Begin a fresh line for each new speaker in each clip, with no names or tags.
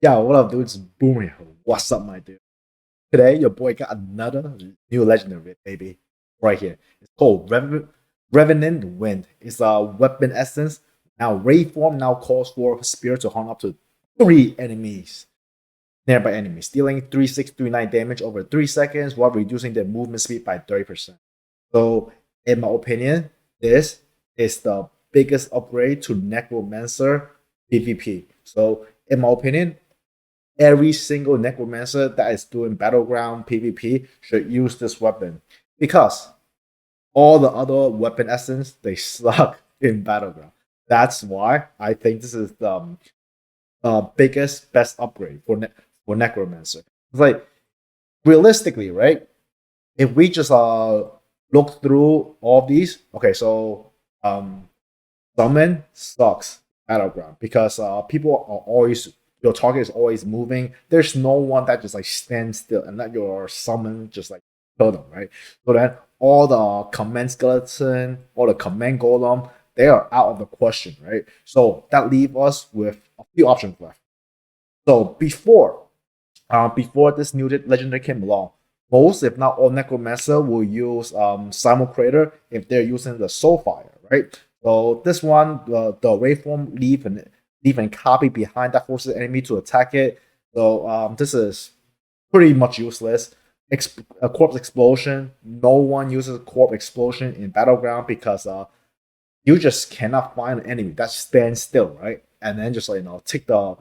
Yo, what up, dude? It's Boomer here. What's up, my dude? Today, your boy got another new legendary, baby, right here. It's called Revenant Wind. It's a weapon essence. Now, Ray form now calls for Spirit to harm up to three enemies, nearby enemies, dealing 3639 damage over 3 seconds while reducing their movement speed by 30%. So, in my opinion, this is the biggest upgrade to Necromancer PvP. So, in my opinion, every single necromancer that is doing battleground PvP should use this weapon because all the other weapon essence they suck in battleground. That's why I think this is the biggest best upgrade for for necromancer. It's like realistically, right? If we just look through all of these, okay, so summon sucks battleground because people are always your target is always moving. There's no one that just like stands still and let your summon just like kill them, right? So then all the command skeleton, all the command golem, they are out of the question, right? So that leaves us with a few options left. So before this new legendary came along, most, if not all, necromancer will use simulcrater if they're using the soulfire, right? So this one, the waveform leave a copy behind that forces the enemy to attack it. So this is pretty much useless. A corpse explosion. No one uses corpse explosion in battleground because you just cannot find an enemy that stands still, right? And then just like take the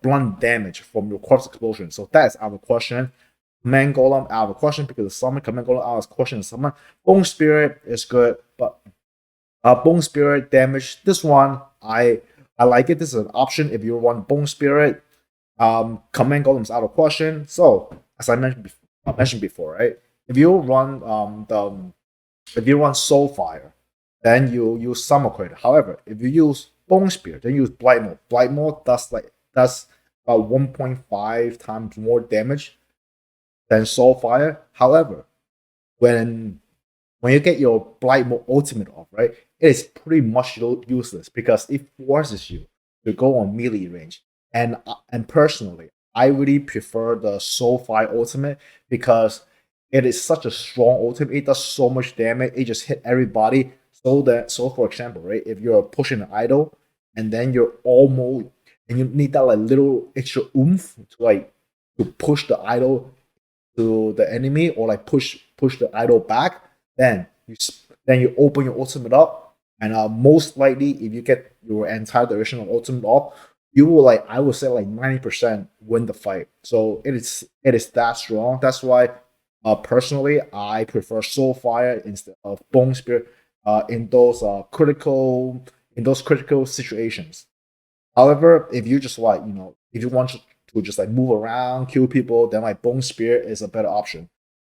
blunt damage from your corpse explosion. So that is out of question. Command Golem out of question because the summon Command Golem out of question. Summon Bone Spirit is good, but Bone Spirit damage. This one I like it. This is an option if you want Bone Spirit. Command Golem is out of question. So as I mentioned before, right? If you run if you run Soulfire, then you use Summer Crater. However, if you use Bone Spirit, then you use Blight Mode. Blight Mode does about 1.5 times more damage than Soulfire. However, when you get your Blight Mode ultimate off, right, it is pretty much useless because it forces you to go on melee range. And personally, I really prefer the Soulfire ultimate because it is such a strong ultimate. It does so much damage. It just hit everybody. So for example, right, if you're pushing an idol and then you're almost and you need that like little extra oomph to to push the idol to the enemy or like push the idol back, then you open your ultimate up, and most likely if you get your entire duration of ultimate off, you will like I would say like 90% win the fight. So it is that strong. That's why personally I prefer Soulfire instead of Bone Spirit in those critical situations. However, if you just like, if you want to just like move around, kill people, then like Bone Spirit is a better option.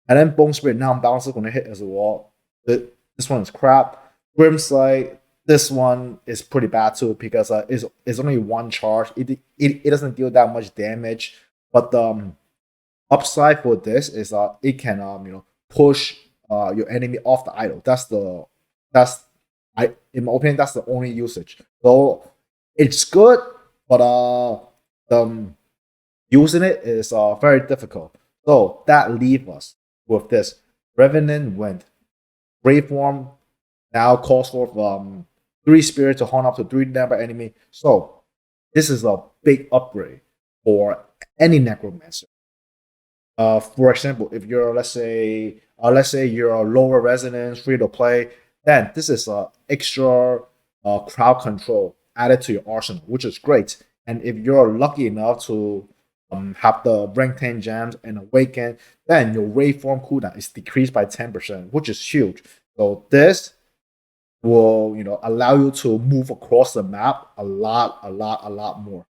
And then Bone Spirit now bounce is gonna hit as well. This one is crap. Grimsight, this one is pretty bad too because it's only one charge. It doesn't deal that much damage. But the upside for this is it can push your enemy off the idol. That's I in my opinion that's the only usage. So it's good, but um, using it is very difficult. So that leaves us with this Revenant Wind. Brave Form now calls for three spirits to harm up to three nearby enemy. So this is a big upgrade for any necromancer. For example, if you're let's say you're a lower resonance free to play, then this is extra crowd control added to your arsenal, which is great. And if you're lucky enough to have the rank 10 gems and awaken, then your waveform cooldown is decreased by 10%, which is huge. So this will allow you to move across the map a lot more.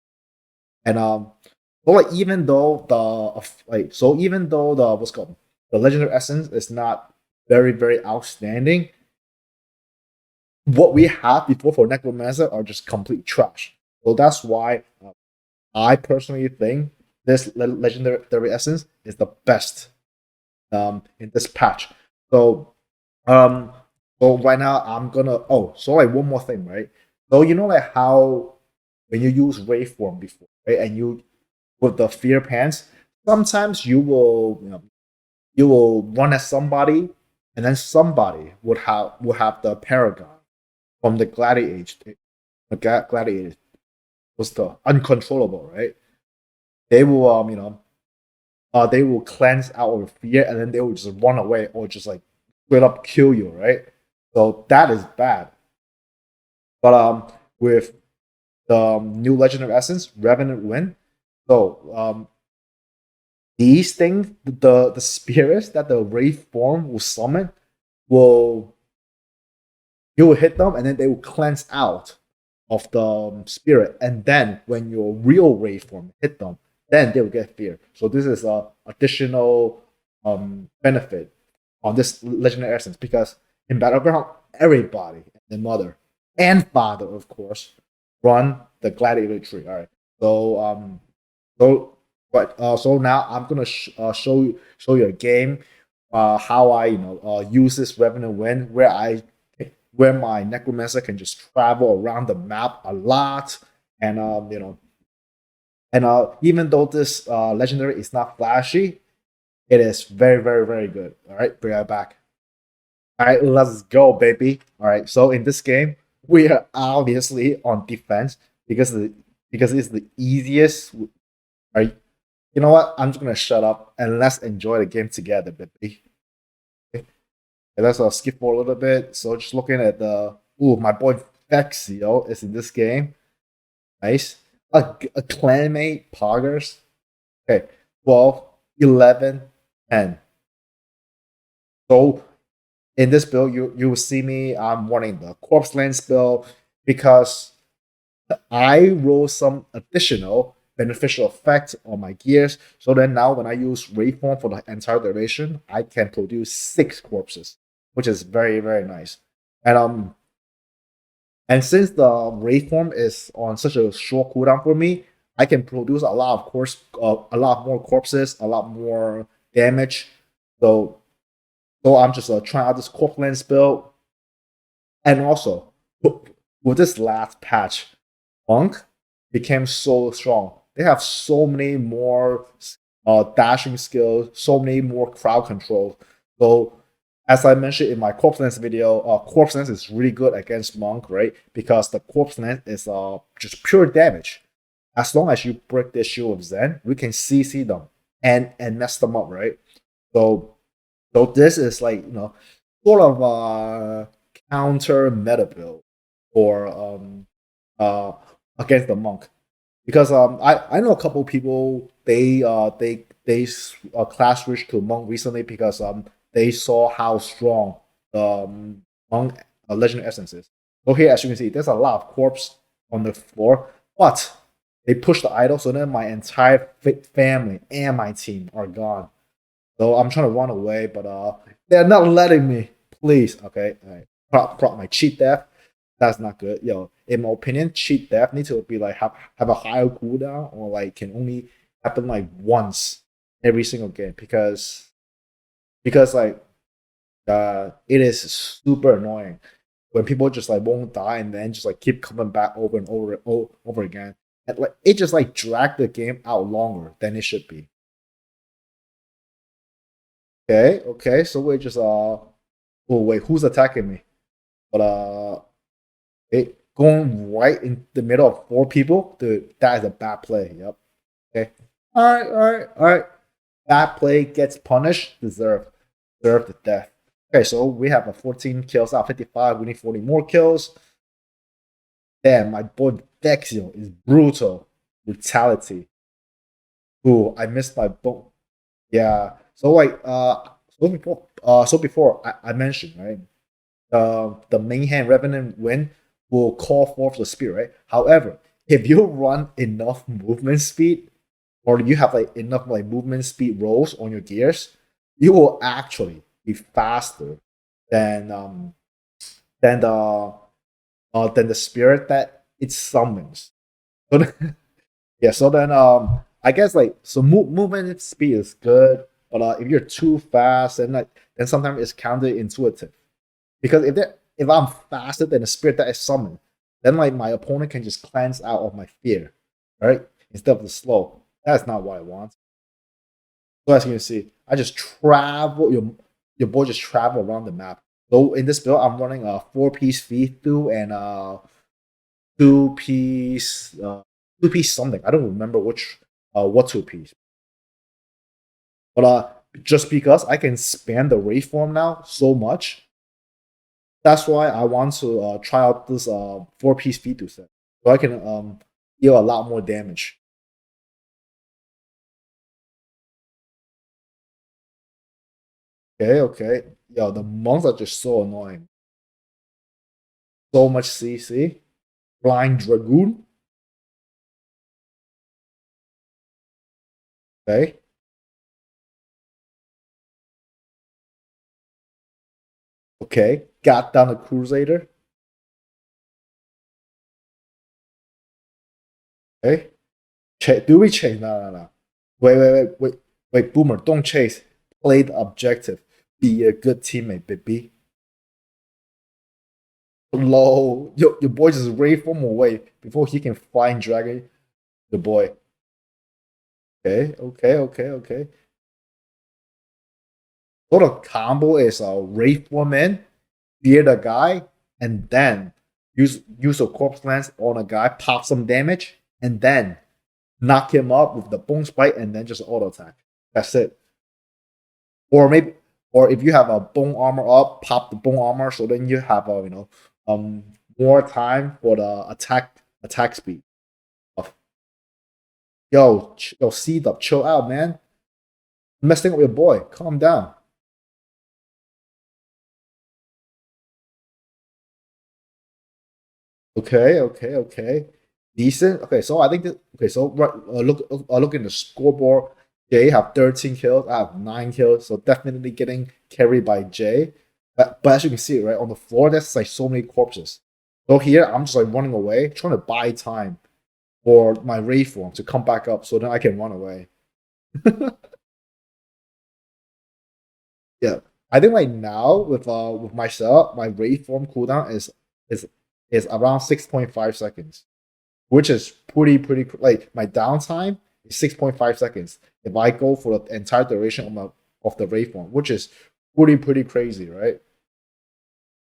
And so like even though the what's called the legendary essence is not very outstanding, what we had before for necromancer are just complete trash. So that's why I personally think this legendary essence is the best in this patch. So um so right now I'm gonna so like one more thing, right? So like how when you use waveform before, right? And with the fear pants, sometimes you will run at somebody, and then somebody would have the paragon from the gladiator. The gladiator was the uncontrollable, right? They will they will cleanse out of fear, and then they will just run away or just like straight up kill you, right? So that is bad. But with the new legendary essence, Revenant Wind. So these things, the spirits that the wraith form will summon, will you will hit them, and then they will cleanse out of the spirit, and then when your real wraith form hit them, then they will get fear. So this is a additional benefit on this legendary essence, because in battleground, everybody, the mother and father, of course, run the gladiator tree. All right. So now I'm gonna show you a game, how I use this Revenant Wind, where my Necromancer can just travel around the map a lot, and even though this legendary is not flashy, it is very, very, very good. All right, bring it back. All right, let's go, baby. All right, so in this game, we are obviously on defense because it's the easiest. All right, you know what? I'm just gonna shut up and let's enjoy the game together, baby. Okay, let's skip for a little bit. So just looking at the my boy Vexio is in this game. Nice. A clanmate Poggers. Okay, 12, 11, 10. So in this build, you will see me. I'm running the Corpse Lens build because I roll some additional beneficial effects on my gears. So then now when I use Wraithform for the entire duration, I can produce 6 corpses, which is very, very nice. And since the Wraithform is on such a short cooldown for me, I can produce a lot more corpses, a lot more damage. So I'm just trying out this Corpse Lens build. And also, with this last patch, Monk became so strong. They have so many more dashing skills, so many more crowd control. So, as I mentioned in my Corpse Lens video, Corpse Lens is really good against Monk, right? Because the Corpse Lens is just pure damage. As long as you break the Shield of Zen, we can CC them and mess them up, right? So this is like sort of a counter meta build for against the Monk, because I know a couple people, they class switched to Monk recently because they saw how strong the Monk legendary essence is. So here, as you can see, there's a lot of corpse on the floor, but they push the idol, so then my entire family and my team are gone. So I'm trying to run away, but they're not letting me. Please, okay. All right. Prop my cheat death. That's not good. In my opinion, cheat death needs to be like have a higher cooldown, or like can only happen like once every single game, because like it is super annoying when people just like won't die and then just like keep coming back over and over again. And like it just like drag the game out longer than it should be. Okay, so we're just oh wait, who's attacking me? But it going right in the middle of 4 people, dude, that is a bad play. Yep. Okay. All right. Bad play gets punished, deserve the death. Okay, so we have a 14 kills out of 55. We need 40 more kills. Damn, my boy Vexio is brutal. Brutality. Ooh, I missed my boat. Yeah. So like so before I mentioned, right? The main hand Revenant Wind will call forth the spear, right? However, if you run enough movement speed, or you have like enough like movement speed rolls on your gears, you will actually be faster than than the spirit that it summons. So yeah, so then I guess like so movement speed is good, but if you're too fast, then sometimes it's counterintuitive. Because if I'm faster than the spirit that is summoned, then like my opponent can just cleanse out of my fear, right? Instead of the slow. That's not what I want. So as you can see, I just travel your boy just travel around the map. So in this build, I'm running a 4-piece feed through and a 2-piece 2-piece something. I don't remember which what 2-piece. But just because I can span the waveform now so much, that's why I want to try out this 4-piece feed through set. So I can deal a lot more damage. Okay, okay. Yo, the monks are just so annoying. So much CC. Blind Dragoon. Okay. Okay. Got down the Crusader. Okay. Do we chase? No, no, no. Wait, Boomer, don't chase. Play the objective. Be a good teammate, baby. Low. Your boy just ray from away before he can find Dragon. The boy. Okay, okay, okay, okay. So the combo is a Wraith Woman, fear the guy, and then use a corpse lance on a guy, pop some damage, and then knock him up with the bone spike, and then just auto attack. That's it. Or maybe, or if you have a bone armor up, pop the bone armor, so then you have a more time for the attack speed. Yo, C-Dub, chill out, man. Messing up your boy. Calm down. Okay, okay, okay. Decent. Okay, so I think that okay. So right, look in the scoreboard. Jay have 13 kills. I have 9 kills. So definitely getting carried by Jay. But as you can see, right on the floor, there's like so many corpses. So here I'm just like running away, trying to buy time for my Ray form to come back up, so then I can run away. Yeah, I think right now with my setup, my Ray form cooldown is is around 6.5 seconds, which is pretty like my downtime is 6.5 seconds if I go for the entire duration of the Ray form, which is pretty crazy, right?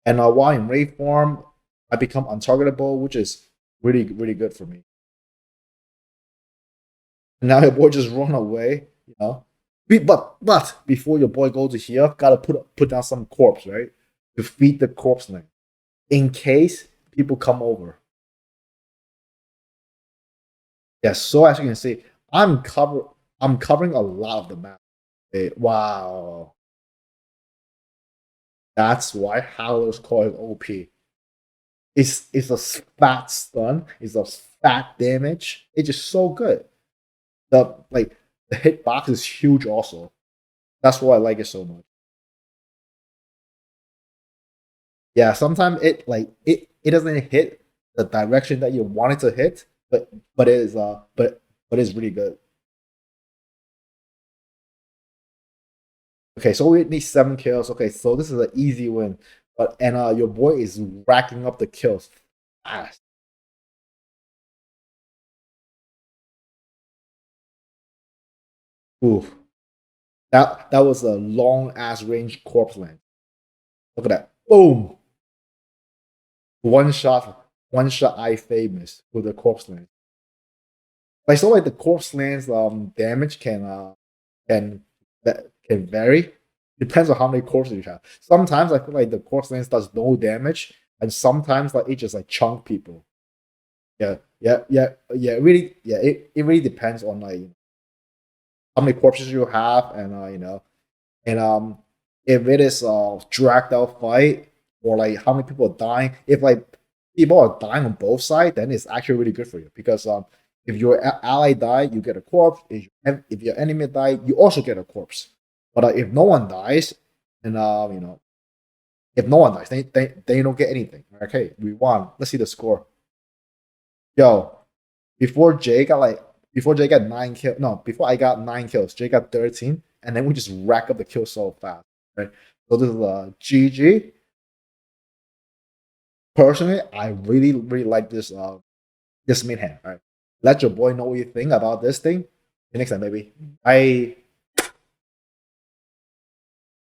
And while in Ray form, I become untargetable, which is really good for me. And now your boy just run away, you know. But before your boy goes to here, gotta put down some corpse, right? To feed the corpse lane in case people come over. Yes, so as you can see, I'm covering a lot of the map. Wow. That's why Howler's Call is OP. It's a fat stun, it's a fat damage. It's just so good. The hitbox is huge also. That's why I like it so much. Yeah, sometimes it doesn't hit the direction that you want it to hit, but it is but it's really good. Okay, so we need 7 kills. Okay, so this is an easy win. But and your boy is racking up the kills fast. Oof. That was a long ass range corpse land. Look at that. Boom. One shot I famous with the corpse land. I saw like the corpse lands damage can can vary. Depends on how many corpses you have. Sometimes I feel like the corpse lance does no damage, and sometimes like it just like chunk people. Yeah. Really, yeah. It really depends on like how many corpses you have, and and if it is a dragged out fight or like how many people are dying. If like people are dying on both sides, then it's actually really good for you because if your ally die, you get a corpse. If your enemy die, you also get a corpse. But if no one dies, and if no one dies, they don't get anything. Okay, we won. Let's see the score. Yo, before Jay got like before Jay got 9 kills. No, before I got 9 kills, Jay got 13, and then we just rack up the kills so fast. Right. So this is GG. Personally, I really like this this mid hand. All right. Let your boy know what you think about this thing. next time, maybe. Bye.